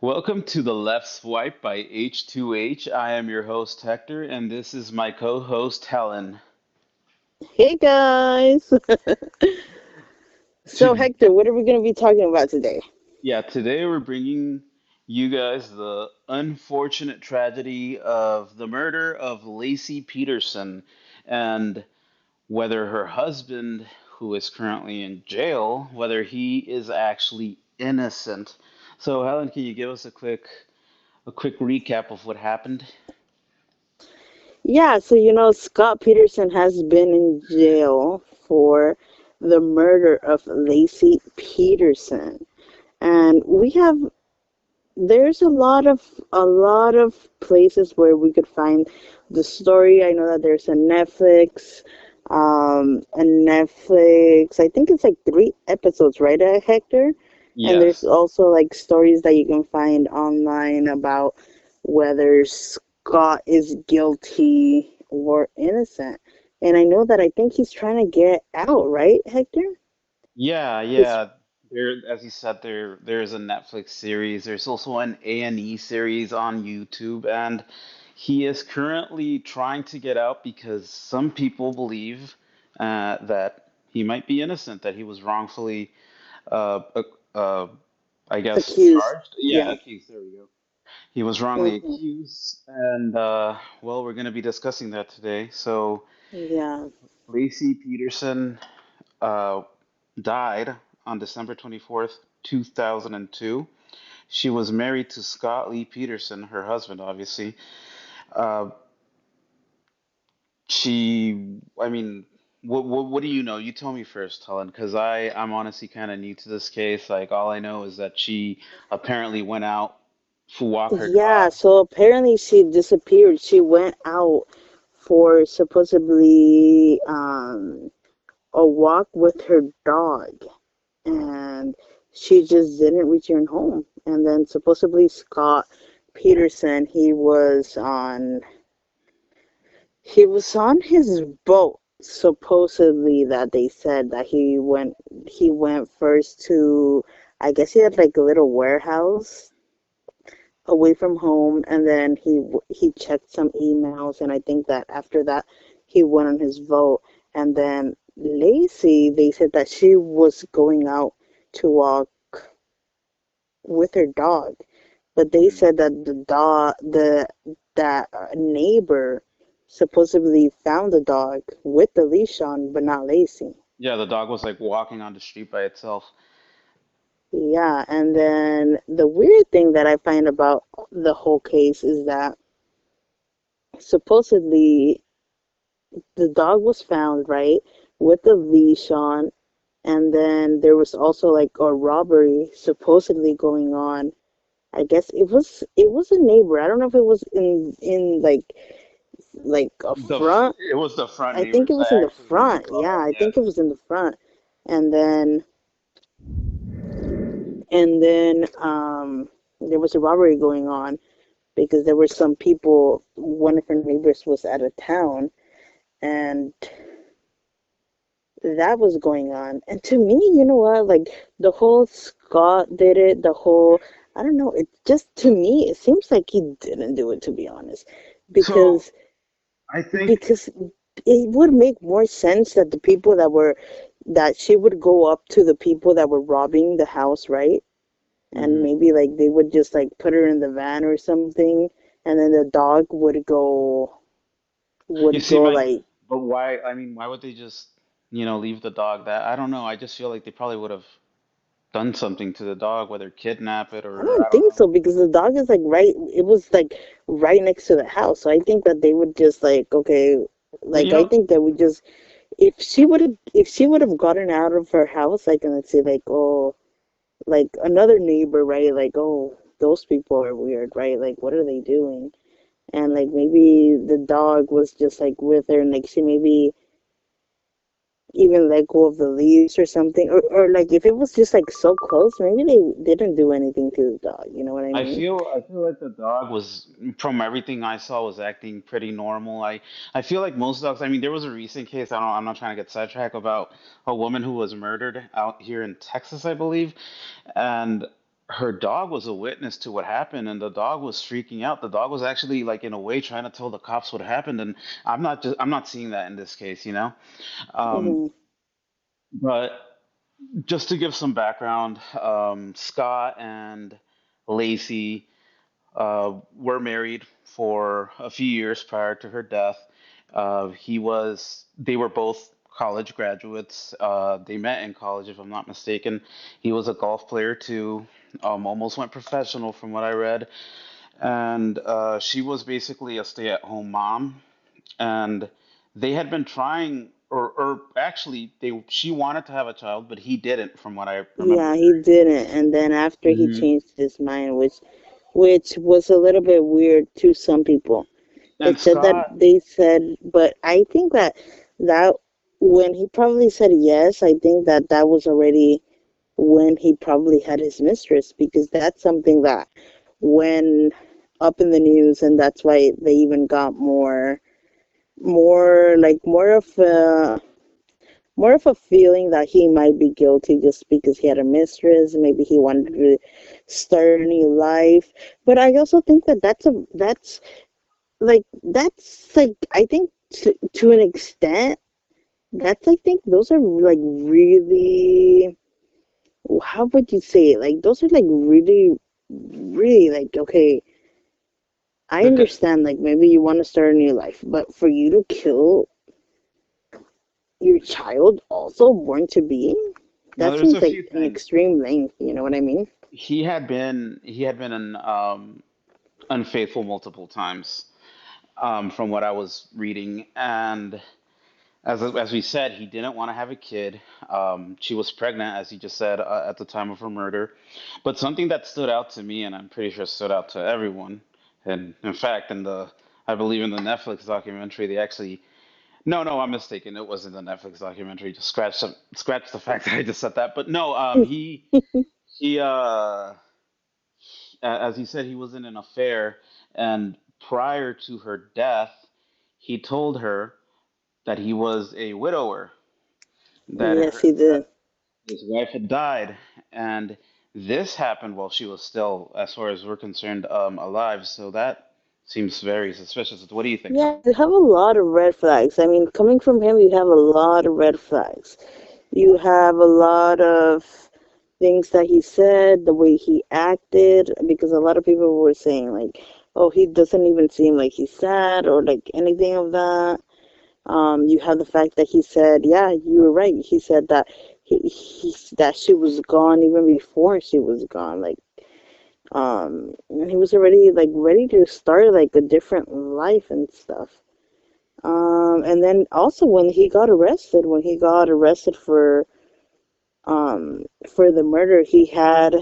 Welcome to the Left Swipe by H2H. I am your host Hector, and this is my co-host Helen. Hey guys! So, To, Hector, what are we going to be talking about today? yeah, today we're bringing you guys the unfortunate tragedy of the murder of Laci Peterson and whether her husband, who is currently in jail, whether he is actually innocent. So, Helen, can you give us a quick recap of what happened? Yeah, so Scott Peterson has been in jail for the murder of Laci Peterson. And there's a lot of places where we could find the story. I know that there's I think it's like 3 episodes, right, Hector? And there's Yes. also like stories that you can find online about whether Scott is guilty or innocent. And I know that I think he's trying to get out, right, Hector? Yeah, He's yeah. There, as you said, there's a Netflix series. There's also an A&E series on YouTube, and he is currently trying to get out because some people believe that he might be innocent, that he was wrongfully, uh, uh, uh, I guess, accused. charged. Yeah, Yeah. accused. There we go. He was wrongly Hmm. accused, and well, we're going to be discussing that today. So, Yeah. Lacey Peterson uh, died on December 24th, 2002. She was married to Scott Lee Peterson, her husband, obviously. Uh, I mean, what do you know? You tell me first, Helen, because I'm honestly kind of new to this case. Like, all I know is that she apparently went out to walk her Yeah, dog. so apparently she disappeared. She went out for supposedly a walk with her dog, and she just didn't return home. And then supposedly Scott Peterson, he was on his boat. Supposedly that they said that he went first to, I guess he had like a little warehouse away from home, and then he checked some emails, and I think that after that he went on his vote. And then Lacey, they said that she was going out to walk with her dog, but they Mhm. said that the dog the that neighbor supposedly found the dog with the leash on, but not Lacey. Yeah, the dog was like walking on the street by itself. Yeah, and then the weird thing that I find about the whole case is that supposedly the dog was found, right, with the leash on, and then there was also like a robbery supposedly going on. I guess it was a neighbor. I don't know if it was in like a front. It was the front I think it neighbors. was I in the actually did front. recall Yeah, that. I Yeah. think it was in the front. And then there was a robbery going on because there were some people. One of her neighbors was out of town, and that was going on. And to me, you know what? Like the whole Scott did it, the whole, I don't know, it just to me it seems like he didn't do it, to be honest. So Because I think. because it would make more sense that that she would go up to the people that were robbing the house, right? And Mhm. maybe like they would just like put her in the van or something, and then the dog You would see, go my, like, but why? I mean, why would they just, leave the dog that? I don't know. I just feel like they probably would have done something to the dog, whether kidnap it I or I don't don't think know. so because the dog is like right. It was like right next to the house, so I think that they would just like, okay, But like I think that we just, if she would have gotten out of her house, like, and let's say like, oh, like another neighbor, right? Like, oh, those people are weird, right? Like, what are they doing? And like maybe the dog was just like with her, and like she maybe even let go of the leash or something, or like if it was just like so close, maybe they didn't do anything to the dog. You know what I mean? I feel like the dog was, from everything I saw, was acting pretty normal. I feel like most dogs. I mean, there was a recent case. I'm not trying to get sidetracked, about a woman who was murdered out here in Texas, I believe, and her dog was a witness to what happened, and the dog was freaking out. The dog was actually like in a way trying to tell the cops what happened, and I'm not seeing that in this case, you know. Um, Hmm. but just to give some background, Scott and Lacey were married for a few years prior to her death. They were both college graduates. They met in college, if I'm not mistaken. He was a golf player too. Almost went professional from what I read. And she was basically a stay-at-home mom. And they had been trying, or actually, she wanted to have a child, but he didn't, from what I remember Yeah, he didn't. And then after he hearing. changed his mind, which was a little bit weird to some people. And It said that Scott, they said, but I think that when he probably said yes, I think that was already when he probably had his mistress, because that's something that went up in the news, and that's why they even got more like more of a feeling that he might be guilty just because he had a mistress. Maybe he wanted to start a new life. But I also think that that's like, I think to an extent, that's, I think those are like really, how would you say it? Like those are like really, really like, okay, I the, understand, like maybe you want to start a new life, but for you to kill your child also born to be, now that there's seems a like few an things. extreme length, you know what I mean? He had been an unfaithful multiple times, from what I was reading, and as we said, he didn't want to have a kid. She was pregnant, as he just said, at the time of her murder. But something that stood out to me, and I'm pretty sure stood out to everyone, and in fact, I believe in the Netflix documentary, they actually. No, I'm mistaken. It wasn't the Netflix documentary. Just scratch the fact that I just said that. But no, he as he said, he was in an affair, and prior to her death, he told her that he was a widower, Yes, he that did. his wife had died, and this happened while she was still, as far as we're concerned, alive. So that seems very suspicious. What do you think? Yeah, you have a lot of red flags. I mean, coming from him, you have a lot of red flags. You have a lot of things that he said, the way he acted, because a lot of people were saying, like, oh, he doesn't even seem like he's sad or like anything of that. You have the fact that he said, yeah, you were right. He said that that she was gone even before she was gone. Like, and he was already like ready to start like a different life and stuff. And then also when he got arrested for the murder, he had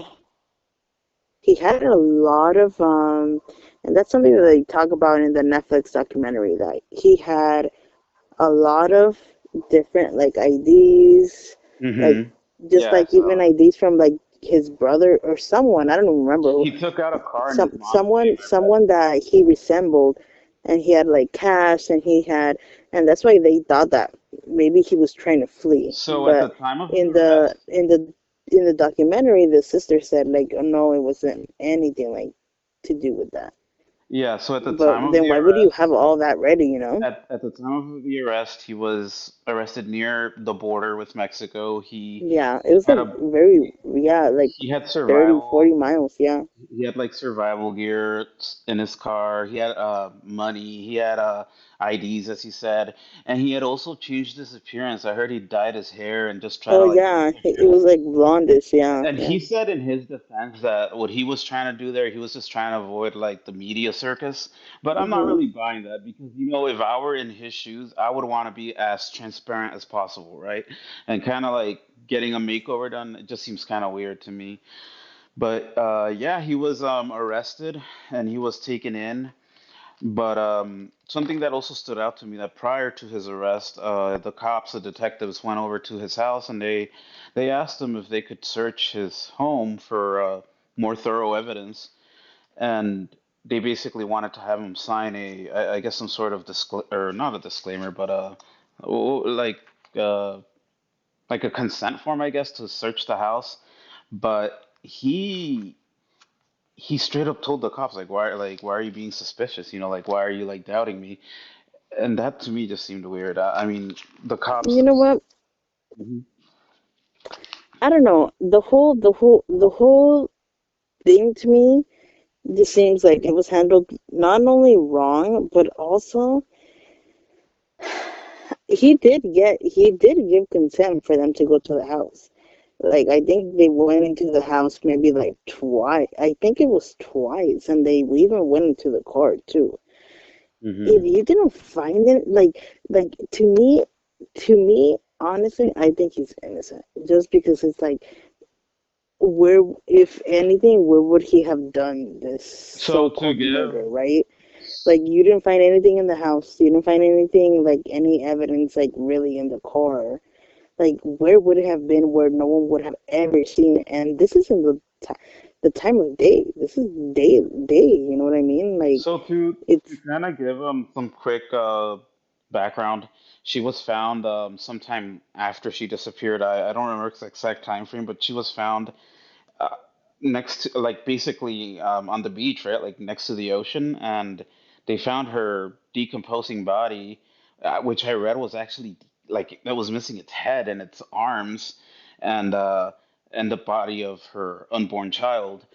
a lot of and that's something that they talk about in the Netflix documentary, that he had a lot of different like IDs, like Mm-hmm. just Yeah, I like saw. even IDs from like his brother or someone, I don't even remember who, He took out a car in his mom's name, I read. someone that he resembled, and he had like cash, and he had, and that's why they thought that maybe he was trying to flee. So at the But time of his in the arrest, in the in the documentary, the sister said like, oh, no, it wasn't anything like to do with that. yeah, so at the But time of then the why would you have arrest, all that ready, you know? at the time of the arrest, he was arrested near the border with Mexico. Yeah, it was Had like a very, yeah, like he had 30, 40 survival miles. Yeah. he had like survival gear in his car. He had money. He had IDs, as he said, and he had also changed his appearance. I heard he dyed his hair and just tried Oh to like look yeah, it different. was like blondish. Yeah, And yeah. he said in his defense that what he was trying to do there, he was just trying to avoid like the media circus. But I'm not Mhm. really buying that because, you know, if I were in his shoes, I would want to be as transparent as possible, right? And kind of like getting a makeover done, it just seems kind of weird to me. But yeah, he was arrested and he was taken in. But something that also stood out to me, that prior to his arrest, the cops, the detectives went over to his house and they asked him if they could search his home for more thorough evidence, and they basically wanted to have him sign I guess some sort of or not a disclaimer, but like uh, like a consent form, I guess, to search the house. But he straight up told the cops why are you being suspicious? You know, like why are you like doubting me? And that to me just seemed weird. I mean, the You cops. know what? Mhm. I don't know. The whole thing to me just seems like it was handled not only wrong, but also he did give consent for them to go to the house. Like I think they went into the house maybe like twice. I think it was twice, and they even went into the car too. If Mhm. you didn't find it, like to me, honestly, I think he's innocent. Just because it's like, where, if anything, where would he have done this So to so-called give. murder, right? Like you didn't find anything in the house. You didn't find anything like any evidence like really in the car. Like where would it have been where no one would have ever seen it? And this isn't the time of day. This is day. You know what I mean? Like So to it's kind of give some quick background, she was found sometime after she disappeared. I don't remember the exact time frame, but she was found uh, next to, like basically on the beach, right, like next to the ocean, and they found her decomposing body, which I read was actually like that was missing its head and its arms, and uh, and the body of her unborn child.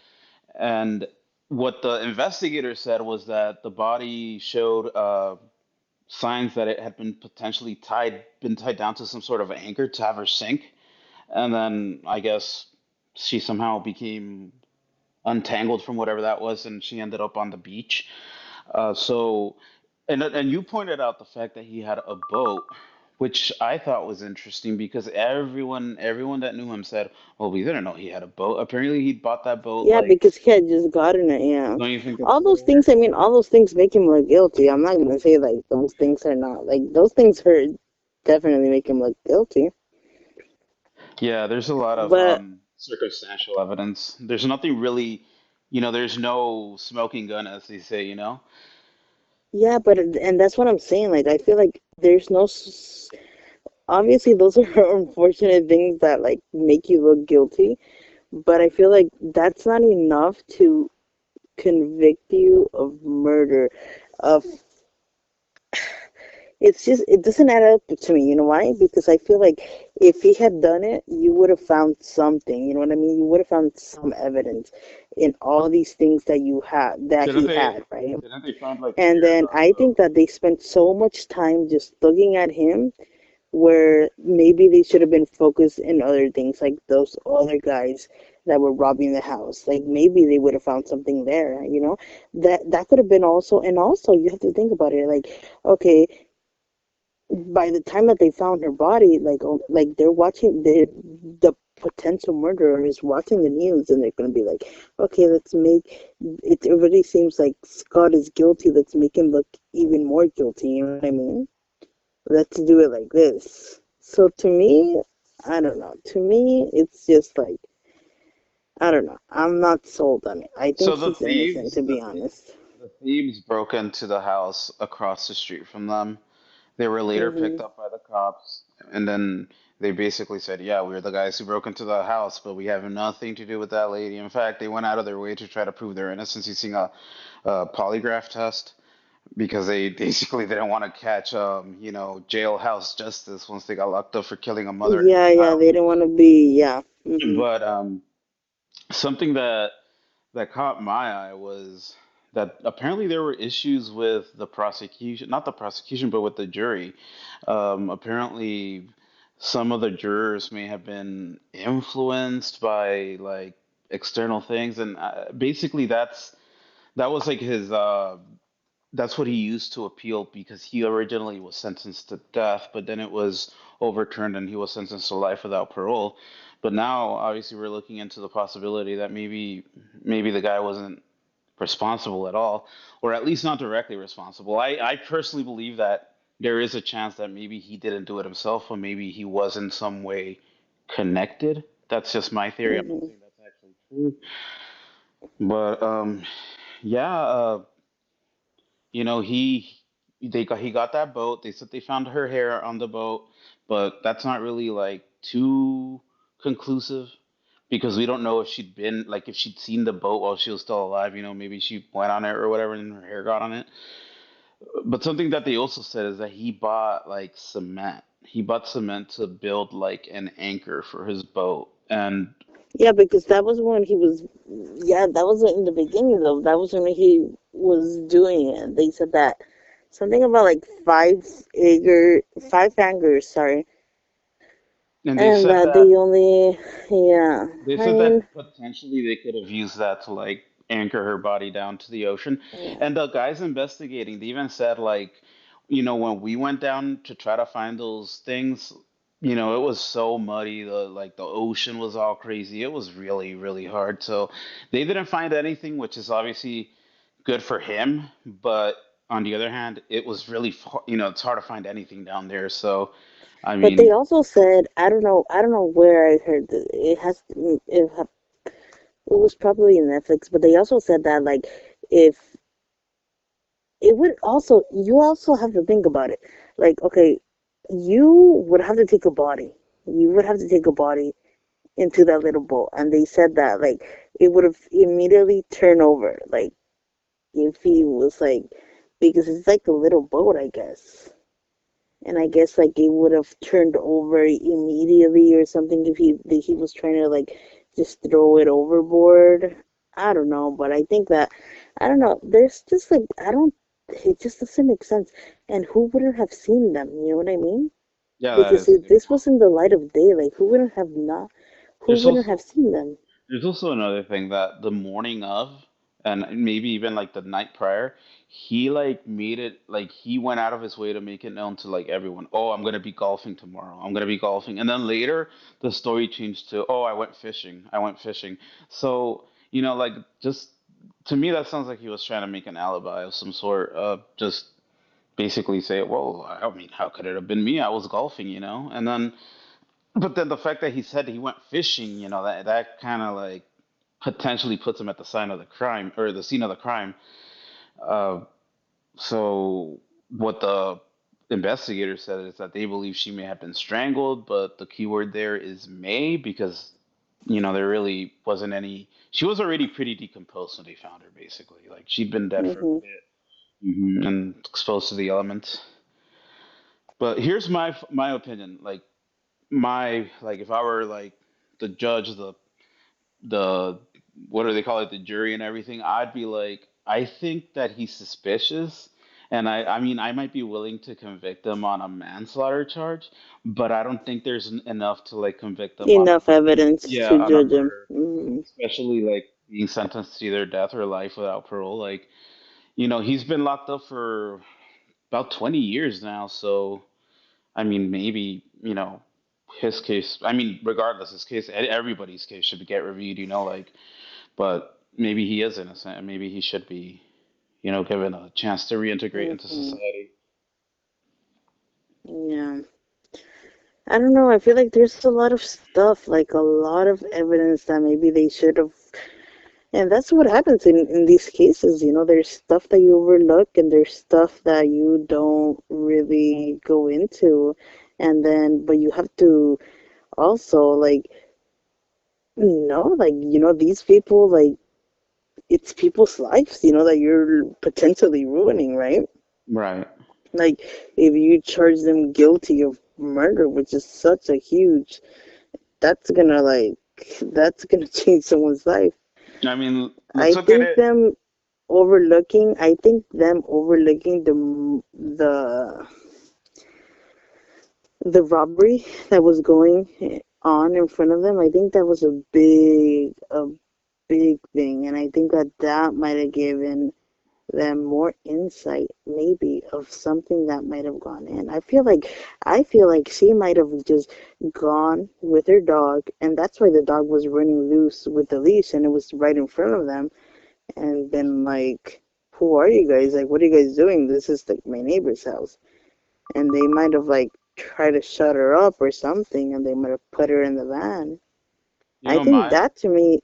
And what the investigator said was that the body showed signs that it had been tied down to some sort of anchor to have her sink, and then I guess she somehow became untangled from whatever that was, and she ended up on the beach. So, and you pointed out the fact that he had a boat, which I thought was interesting because everyone that knew him said, "Well, we didn't know he had a boat. Apparently, he bought that boat Yeah, like." because he had just gotten it. Yeah, Don't you think it's all a those little things. weird? I mean, all those things make him look guilty. I'm not gonna say like those things are not like those things hurt. Definitely make him look guilty. Yeah, there's a lot of But circumstantial evidence. There's nothing really, there's no smoking gun, as they say, you know? yeah, and that's what I'm saying. Like I feel like there's no. Obviously, those are unfortunate things that like make you look guilty. But I feel like that's not enough to convict you of murder. Of It's just it doesn't add up to me. You know why? Because I feel like if he had done it, you would have found something. You know what I mean? You would have found some evidence in all these things that Didn't he they had, right? didn't they find like And hairs then on I the think that they spent so much time just looking at him, where maybe they should have been focused in other things, like those other guys that were robbing the house. Like maybe they would have found something there. That could have been also. And also, you have to think about it. Like, okay, by the time that they found her body, like they're watching the potential murderer is watching the news, and they're gonna be like, okay, let's make it. It really seems like Scott is guilty. Let's make him look even more guilty. You know what I mean? Let's do it like this. So to me, I don't know. To me, it's just like, I don't know. I'm not sold on it. I so think he's innocent, to be honest. the thieves broke into the house across the street from them. They were later picked Hmm. up by the cops, and then they basically said, "Yeah, we're the guys who broke into the house, but we have nothing to do with that lady." In fact, they went out of their way to try to prove their innocence using a polygraph test because they basically didn't want to catch, jailhouse justice once they got locked up for killing a mother and Yeah, a yeah. child. They don't want to be. Yeah. Hmm. But something that caught my eye was that apparently there were issues with the prosecution, not the prosecution, but with the jury. Apparently, some of the jurors may have been influenced by like external things, and basically that was like his that's what he used to appeal because he originally was sentenced to death, but then it was overturned and he was sentenced to life without parole. But now, obviously, we're looking into the possibility that maybe the guy wasn't responsible at all, or at least not directly responsible. I personally believe that there is a chance that maybe he didn't do it himself, or maybe he was in some way connected. That's just my theory. I'm not Hmm. saying that's actually true, but yeah. He got that boat. They said they found her hair on the boat, but that's not really like too conclusive because we don't know if she'd been like if she'd seen the boat while she was still alive. Maybe she went on it or whatever, and her hair got on it. But something that they also said is that he bought like cement. He bought cement to build like an anchor for his boat, and Yeah, because that was when he was, yeah, that was in the beginning though. That was when he was doing it. They said that something about like five fingers, sorry, they and said that that they only, yeah, they I said mean, that potentially they could have used that to like anchor her body down to the ocean. yeah. And the guys investigating, they even said like, when we went down to try to find those things, it was so muddy. The ocean was all crazy. It was really, really hard. So they didn't find anything, which is obviously good for him. But on the other hand, it was really, it's hard to find anything down there. So, I But they mean, also said, I don't know where I heard this. It was probably in Netflix, but they also said that like if it would also you also have to think about it. Like, okay, you would have to take a body. You would have to take a body into that little boat, and they said that like it would have immediately turned over. Like if he was like because it's like a little boat, I guess. And I guess like it would have turned over immediately or something if he was trying to like just throw it overboard. I don't know, but I think that I don't know. There's just like I don't. It just doesn't make sense. And who wouldn't have seen them? You know what I mean? yeah, that Because is a if good this point. was in the light of day, like who wouldn't have not? Who There's wouldn't also have seen them? There's also another thing that the morning of, and maybe even like the night prior, he like made it like he went out of his way to make it known to like everyone. Oh, I'm gonna be golfing tomorrow. I'm gonna be golfing. And then later the story changed to, oh, I went fishing. I went fishing. So, like just to me that sounds like he was trying to make an alibi of some sort. Just basically say, well, I mean, how could it have been me? I was golfing. And then but then the fact that he said he went fishing, that kind of like potentially puts him at the sign of the crime or the scene of the crime. Uh, so what the investigator said is that they believe she may have been strangled, but the key word there is may because there really wasn't any. She was already pretty decomposed when they found her, basically. Like she'd been dead for a Hmm. bit and exposed to the elements. But here's my opinion. Like if I were like the judge, the what do they call it, the jury and everything, I'd be like, I think that he's suspicious, and I mean I might be willing to convict him on a manslaughter charge, but I don't think there's enough to like convict him on a Enough evidence yeah to on a judge him. murder, Hmm. especially like being sentenced to either death or life without parole. Like he's been locked up for about 20 years now, so I mean, maybe, his case, I mean, regardless, his case, everybody's case should get reviewed, like, but maybe he is innocent and maybe he should be, given a chance to reintegrate into Hmm. society. Yeah. I don't know. I feel like there's a lot of stuff, like a lot of evidence that maybe they should have. And that's what happens in these cases. There's stuff that you overlook and there's stuff that you don't really go into. And then, but you have to also, like, these people, like, it's people's lives, that you're potentially ruining, right? Right. Like, if you charge them guilty of murder, which is such a huge that's gonna like that's gonna change someone's life. I mean, let's I look at think it. them overlooking the robbery that was going on in front of them. I think that was a big thing, and I think that might have given them more insight maybe of something that might have gone in. I feel like she might have just gone with her dog, and that's why the dog was running loose with the leash and it was right in front of them, and been like, who are you guys? Like, what are you guys doing? This is like my neighbor's house. And they might have like tried to shut her up or something, and they might have put her in the van. I think My that to me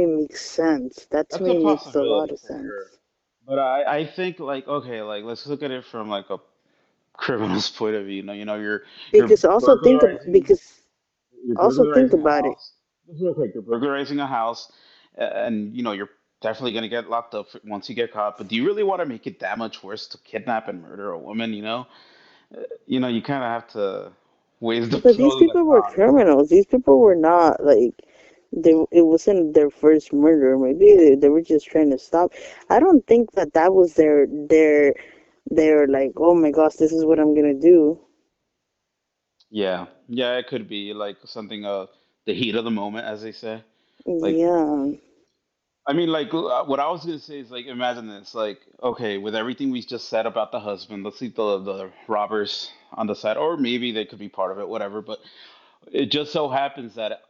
makes sense. That to That's a me makes a lot possibility of for sure. sense. But I think like okay, like let's look at it from like a criminal's point of view. You're Because also think burglarizing because you're also think burglarizing a about it. house. This is like you're burglarizing a house, and you're definitely gonna get locked up once you get caught. But do you really want to make it that much worse to kidnap and murder a woman? You kind of have to weigh the But these pros and the people were cons. criminals. These people were not like it wasn't their first murder. Maybe they were just trying to stop. I don't think that that was their like, oh my gosh, this is what I'm gonna do. Yeah, yeah, it could be like something the heat of the moment, as they say. Like, Yeah. I mean, like what I was gonna say is like, imagine this, like, okay, with everything we just said about the husband, let's leave the robbers on the side, or maybe they could be part of it, whatever. But it just so happens that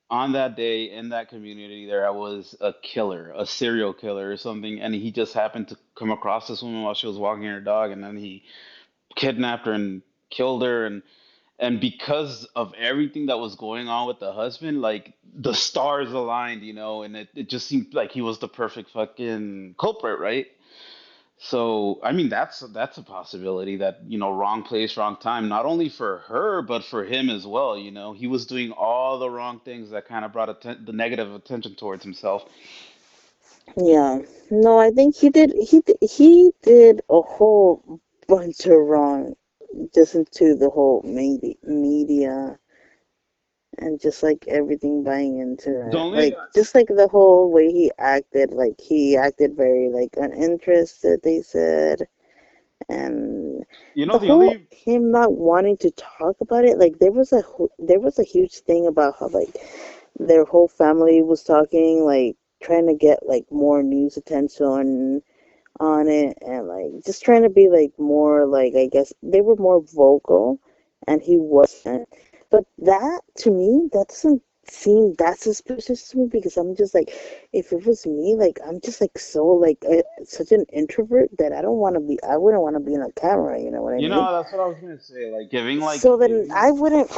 on that day in that community, there was a killer, a serial killer or something, and he just happened to come across this woman while she was walking her dog, and then he kidnapped her and killed her, and because of everything that was going on with the husband, like the stars aligned, and it just seemed like he was the perfect fucking culprit, right? So I mean that's a possibility that, wrong place, wrong time, not only for her but for him as well. He was doing all the wrong things that kind of brought the negative attention towards himself. Yeah. No, I think he did a whole bunch of wrong just into the whole media and just like everything buying into The it. only Like just like the whole way he acted very like uninterested, they said. And you know the the whole only him not wanting to talk about it, like there was a huge thing about how like their whole family was talking, like trying to get like more news attention on it, and like just trying to be like more like, I guess they were more vocal, and he wasn't. But that to me, that doesn't seem that suspicious to me, because I'm just like, if it was me, like I'm just like so like such an introvert that I wouldn't want to be in a camera. You know what I mean? that's what I was gonna say, like giving So then giving I wouldn't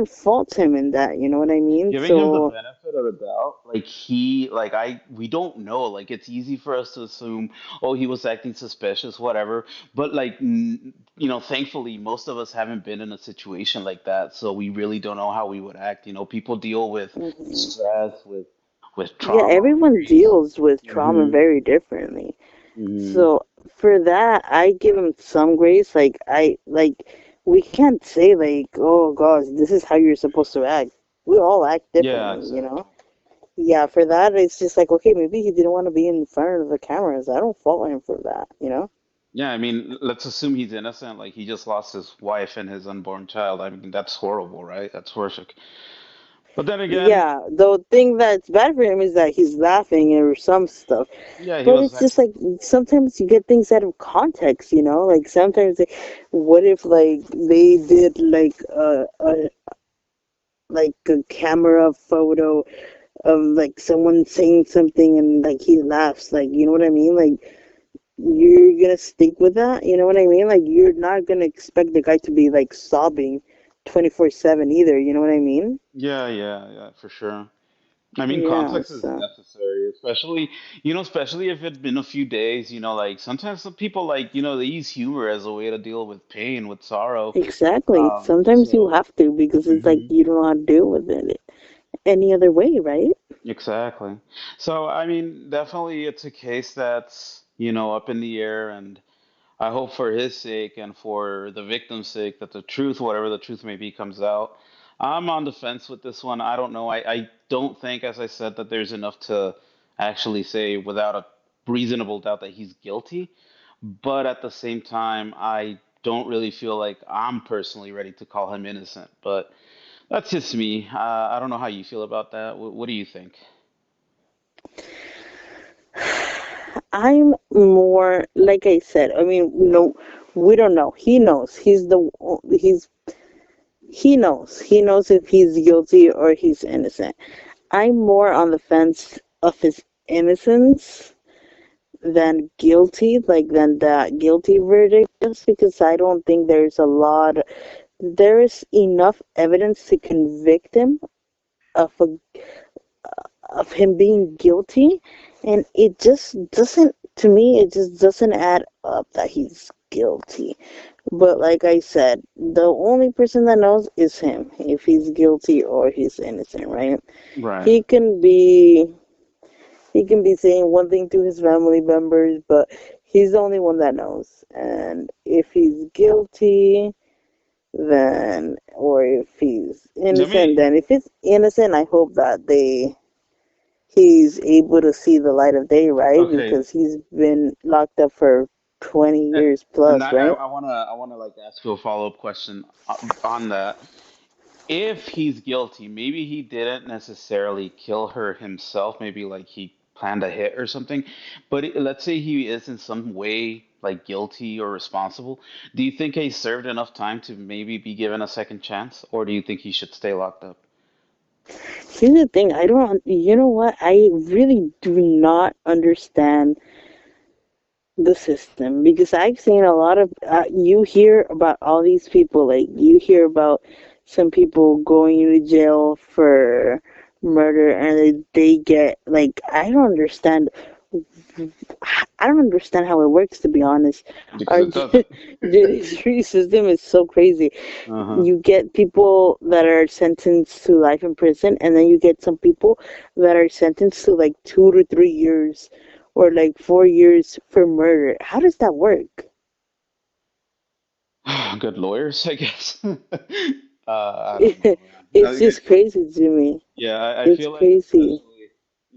fault him in that. You know what I mean? giving him the So. benefit of the doubt, we don't know, like it's easy for us to assume, oh, he was acting suspicious, whatever, but like thankfully most of us haven't been in a situation like that, so we really don't know how we would act. People deal with Mhm. stress, with Yeah, trauma, with everyone grief. deals with trauma Hmm. very differently. Hmm. So for that, I give him some grace. Like we can't say like, oh gosh, this is how you're supposed to act. We all act Yeah, differently, you know? exactly. Yeah, for that, it's just like, okay, maybe he didn't want to be in front of the cameras. I don't fault him for that, you know? Yeah, I mean, let's assume he's innocent, like he just lost his wife and his unborn child. I mean, that's horrible, right? That's horrific. But then again, Yeah, the thing that's bad for him is that he's laughing or some stuff. yeah, he But was it's just actually. like sometimes you get things out of context, you know? Like sometimes, what if like they did like a camera photo of like someone saying something and like he laughs, like you know what I mean? Like you're gonna stick with that, you know what I mean? Like you're not gonna expect the guy to be like sobbing 24/7 either, you know what I mean? Yeah, yeah, yeah, for sure. I mean, Yeah, context is so necessary, especially if it's been a few days, like sometimes some people like, they use humor as a way to deal with pain, with sorrow. exactly. Sometimes you So, have to, because it's like hmm you don't know how to deal with it any other way, right? exactly. So, I mean, definitely it's a case that's, up in the air, and I hope for his sake and for the victim's sake that the truth, whatever the truth may be, comes out. I'm on the fence with this one. I don't know. I don't think, as I said, that there's enough to actually say without a reasonable doubt that he's guilty. But at the same time, I don't really feel like I'm personally ready to call him innocent. But that's just me. I don't know how you feel about that. What do you think? I'm more like I said. I mean, no, we don't know. He knows. He knows. He knows if he's guilty or he's innocent. I'm more on the fence of his innocence than guilty, like than that guilty verdict, just because I don't think there is enough evidence to convict him of of him being guilty, and it just doesn't, to me, it just doesn't add up that he's guilty. But like I said, the only person that knows is him, if he's guilty or he's innocent, right? Right. He can be he can be saying one thing to his family members, but he's the only one that knows. And if he's guilty, then or if he's Let innocent, me. then if it's innocent, I hope that they he's able to see the light of day, right? Okay. Because he's been locked up for 20 a- years And plus, right? I wanna like ask you a follow-up question on that. If he's guilty, maybe he didn't necessarily kill her himself. Maybe like he planned a hit or something. But let's say he is in some way like guilty or responsible. Do you think he served enough time to maybe be given a second chance, or do you think he should stay locked up? Here's the thing, I don't, you know what? I really do not understand the system because I've seen a lot of, you hear about all these people, like, you hear about some people going to jail for murder and they get, like, I don't understand how it works, to be honest. Because Our it doesn't. judiciary system is so crazy. Uh-huh. You get people that are sentenced to life in prison, and then you get some people that are sentenced to like 2 to 3 years or like 4 years for murder. How does that work? Good lawyers, I guess. I don't know, man. It's just crazy to me. Yeah, I It's feel like crazy.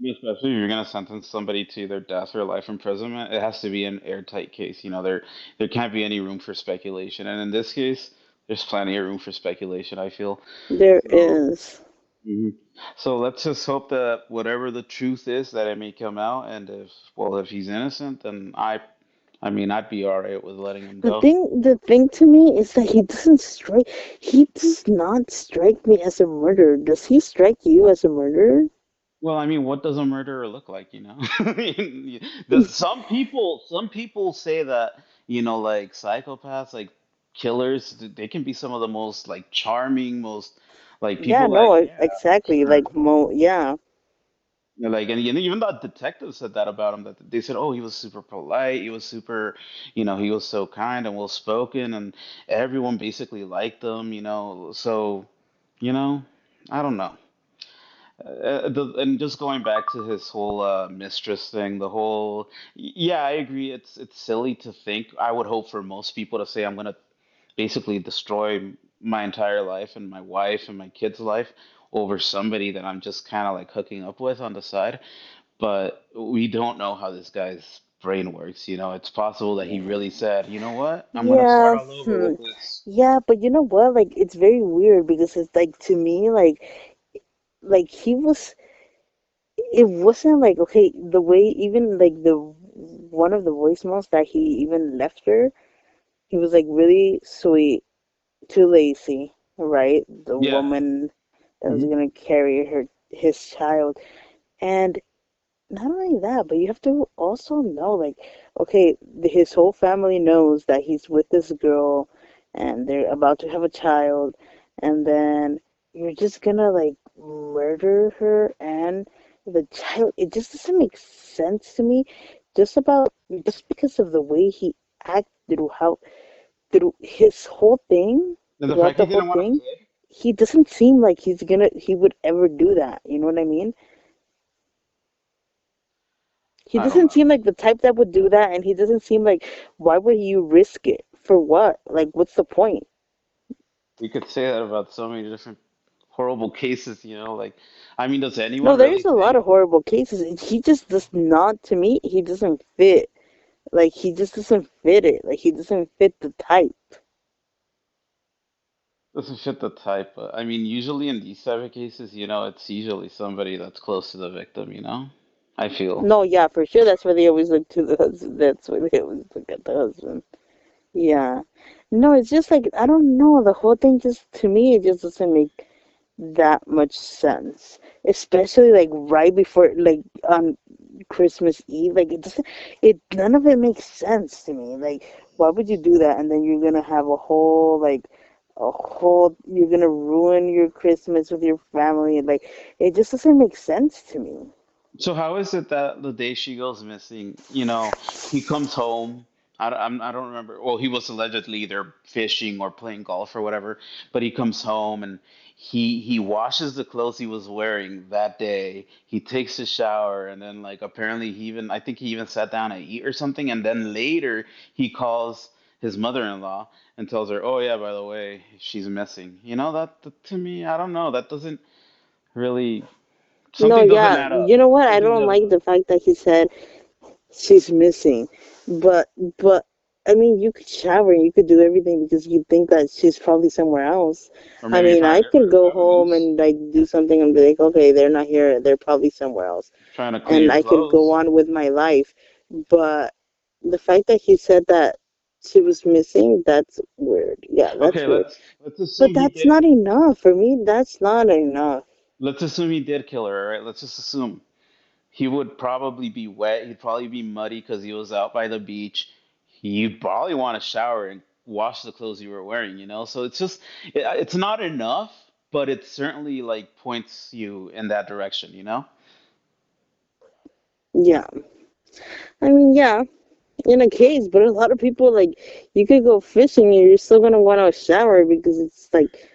especially if you're gonna sentence somebody to either death or life imprisonment, it has to be an airtight case. There can't be any room for speculation. And in this case, there's plenty of room for speculation, I feel. There So, is. mhm. So let's just hope that whatever the truth is, that it may come out. And if he's innocent, then I mean, I'd be all right with letting him go. The thing to me is that he does not strike me as a murderer. Does he strike you as a murderer? Well, I mean, what does a murderer look like, you know? I mean, some people say that, like psychopaths, like killers, they can be some of the most like charming, most like Yeah, people no, like, yeah, for exactly. sure. Yeah. Like, and even the detective said that about him, that they said, oh, he was super polite, he was super, he was so kind and well spoken, and everyone basically liked him, so, you know, I don't know. And just going back to his whole mistress thing, yeah, I agree. It's silly to think. I would hope for most people to say I'm gonna basically destroy my entire life and my wife and my kids' life over somebody that I'm just kind of like hooking up with on the side. But we don't know how this guy's brain works. It's possible that he Yeah. really said, you know what, I'm gonna start Yeah. all over with this. Yeah, but you know what? Like it's very weird because it's like to me like he was it wasn't like okay, the way even like the one of the voicemails that he even left her, he was like really sweet to Lacey, right? The Yeah. woman that was Hmm. gonna carry his child. And not only that, but you have to also know, like, okay, his whole family knows that he's with this girl and they're about to have a child, and then you're just gonna, like, murder her and the child. It just doesn't make sense to me, just because of the way he acted through his whole thing, And the throughout fact he the whole didn't want a thing. kid, He doesn't seem like he would ever do that. You know what I mean? He I don't doesn't know. seem like the type that would do that, and he doesn't seem like why would you risk it? For what? Like, what's the point? We could say that about so many different horrible cases, like, I mean, does No, anyone really there's a lot think of horrible cases. He just does not, to me, he doesn't fit. Like, he just doesn't fit it. Like, he doesn't fit the type. doesn't fit the type? But I mean, usually in these type of cases, it's usually somebody that's close to the victim. I feel. No, yeah, for sure. That's why they always look to the husband. That's why they always look at the husband. Yeah. No, it's just like, I don't know. The whole thing just, to me, it just doesn't make that much sense, especially like right before like on Christmas Eve. Like it doesn't, it none of it makes sense to me. Like why would you do that? And then you're gonna have you're gonna ruin your Christmas with your family. Like it just doesn't make sense to me. So how is it that the day she goes missing, he comes home? I don't remember. Well, he was allegedly either fishing or playing golf or whatever. But he comes home and he washes the clothes he was wearing that day. He takes a shower and then like apparently he even I think he even sat down to eat or something. And then later he calls his mother-in-law and tells her, "Oh yeah, by the way, she's missing." You know that to me, I don't know. That doesn't really No, something doesn't yeah, add up. you know what? I Something don't doesn't like add the up. fact that he said she's missing, but but I mean, you could shower, you could do everything because you think that she's probably somewhere else. Or I maybe mean, trying I could different go home avenues. and like do something and be like, okay, they're not here, they're probably somewhere else, Trying to clean and your I could go clothes. on with my life. But the fact that he said that she was missing, that's weird. Yeah, Okay, that's weird. let's But assume he that's did. not enough for me. That's not enough. Let's assume he did kill her. All right, let's just assume he would probably be wet. He'd probably be muddy because he was out by the beach. He'd probably want to shower and wash the clothes you were wearing. So it's just it's not enough, but it certainly like points you in that direction. Yeah. I mean, yeah, in a case, but a lot of people like you could go fishing and you're still gonna want to shower because it's like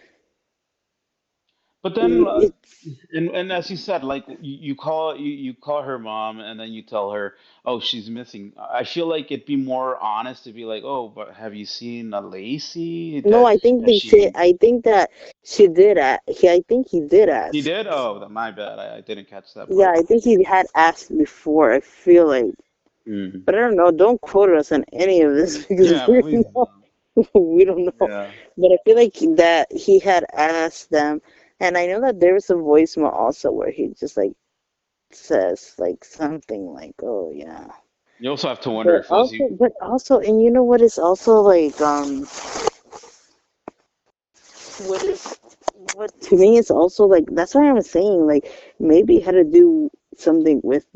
But then, it's and as you said, like you call her mom, and then you tell her, oh, she's missing. I feel like it'd be more honest to be like, oh, but have you seen a Lacey? no. That I think has they said. she? I think that she did. I think he did He ask. did. Oh, my bad. I didn't catch that Yeah, part. I think he had asked before. I feel like, Mm. but I don't know. Don't quote us on any of this because Yeah, please don't. we don't know. Yeah. But I feel like that he had asked them, and I know that there was a voicemail also where he just like says like something like, "Oh yeah." You also have to wonder if it was you. But also, and you know what is also like, what is, what to me is also like, that's why I was saying, like, maybe it had to do something with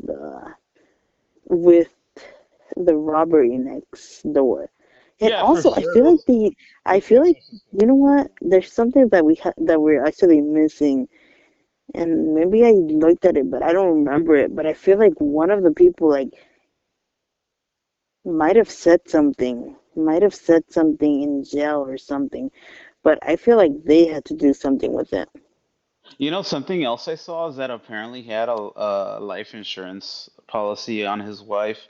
the robbery next door. And Yeah, for also, I sure. feel like I Those feel gas like, are you know suspicious. what? There's something that that we're actually missing. And maybe I looked at it, but I don't remember it. But I feel like one of the people, like, might have said something in jail or something, but I feel like they had to do something with it. Something else I saw is that apparently he had a life insurance policy on his wife,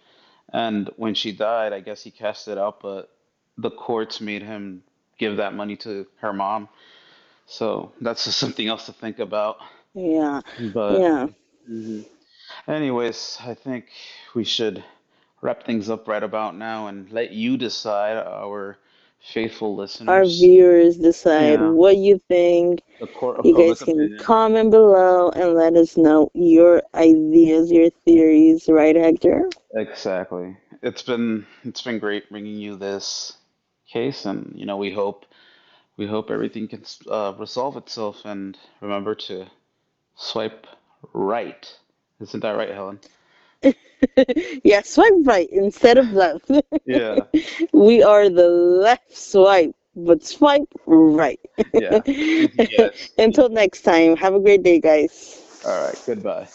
and when she died, I guess he cashed it out, but the courts made him give that money to her mom. So that's just something else to think about. Yeah, But yeah. mhm. Anyways, I think we should wrap things up right about now and let you decide, our faithful Our listeners. viewers decide Yeah, what you think. the court of You guys public can opinion. comment below and let us know your ideas, your theories, right, Hector? Exactly. It's been great bringing you this case, and we hope everything can resolve itself. And remember to swipe right. Isn't that right, Helen? Yeah, swipe right instead of left. Yeah. We are the left swipe, but swipe right. Yeah. Thank you guys. Until next time, have a great day, guys. All right. Goodbye.